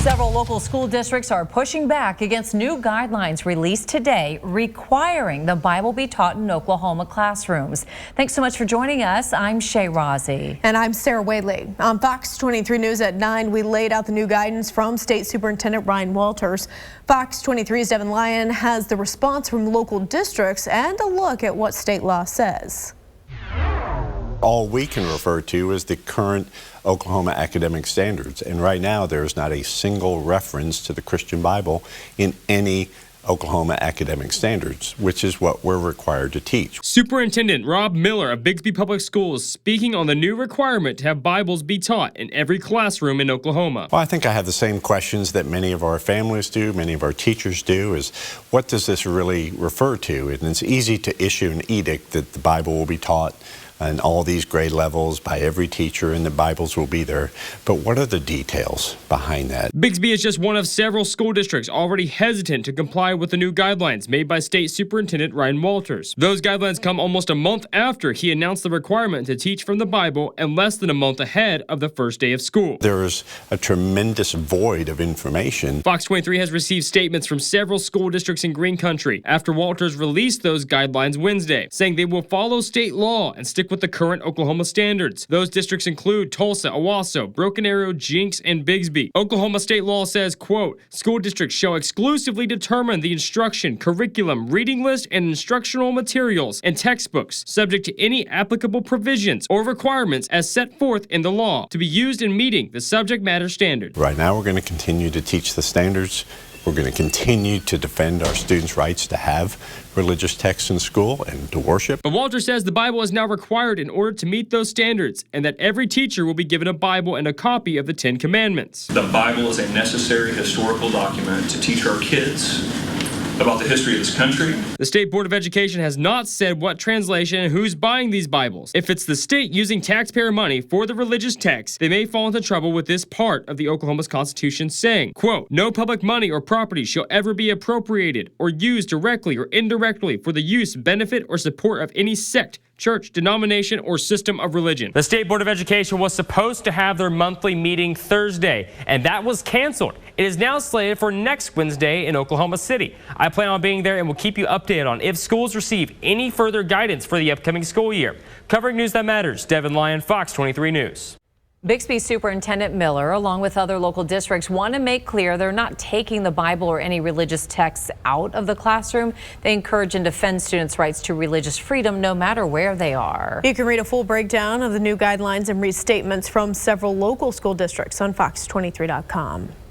Several local school districts are pushing back against new guidelines released today requiring the Bible be taught in Oklahoma classrooms. Thanks so much for joining us. I'm Shay Rozzi. And I'm Sarah Wadley. On Fox 23 News at 9, we laid out the new guidance from State Superintendent Ryan Walters. Fox 23's Devin Lyon has the response from local districts and a look at what state law says. All we can refer to is the current Oklahoma academic standards. And right now, there's not a single reference to the Christian Bible in any Oklahoma academic standards, which is what we're required to teach. Superintendent Rob Miller of Bigsby Public Schools speaking on the new requirement to have Bibles be taught in every classroom in Oklahoma. Well, I think I have the same questions that many of our families do, many of our teachers do, is what does this really refer to? And it's easy to issue an edict that the Bible will be taught in all these grade levels by every teacher and the Bibles will be there. But what are the details behind that? Bigsby is just one of several school districts already hesitant to comply with the new guidelines made by State Superintendent Ryan Walters. Those guidelines come almost a month after he announced the requirement to teach from the Bible and less than a month ahead of the first day of school. There is a tremendous void of information. Fox 23 has received statements from several school districts in Green Country after Walters released those guidelines Wednesday, saying they will follow state law and stick with the current Oklahoma standards. Those districts include Tulsa, Owasso, Broken Arrow, Jenks, and Bigsby. Oklahoma state law says, quote, school districts shall exclusively determine the instruction, curriculum, reading list, and instructional materials and textbooks, subject to any applicable provisions or requirements as set forth in the law, to be used in meeting the subject matter standard. Right now, we're going to continue to teach the standards. We're going to continue to defend our students' rights to have religious texts in school and to worship. But Walter says the Bible is now required in order to meet those standards and that every teacher will be given a Bible and a copy of the Ten Commandments. The Bible is a necessary historical document to teach our kids about the history of this country. The State Board of Education has not said what translation and who's buying these Bibles. If it's the state using taxpayer money for the religious text, they may fall into trouble with this part of the Oklahoma's Constitution saying, quote, no public money or property shall ever be appropriated or used directly or indirectly for the use, benefit, or support of any sect, church, denomination, or system of religion. The State Board of Education was supposed to have their monthly meeting Thursday, and that was canceled. It is now slated for next Wednesday in Oklahoma City. I plan on being there and will keep you updated on if schools receive any further guidance for the upcoming school year. Covering news that matters, Devin Lyon, Fox 23 News. Bigsby Superintendent Miller, along with other local districts, want to make clear they're not taking the Bible or any religious texts out of the classroom. They encourage and defend students' rights to religious freedom no matter where they are. You can read a full breakdown of the new guidelines and restatements from several local school districts on fox23.com.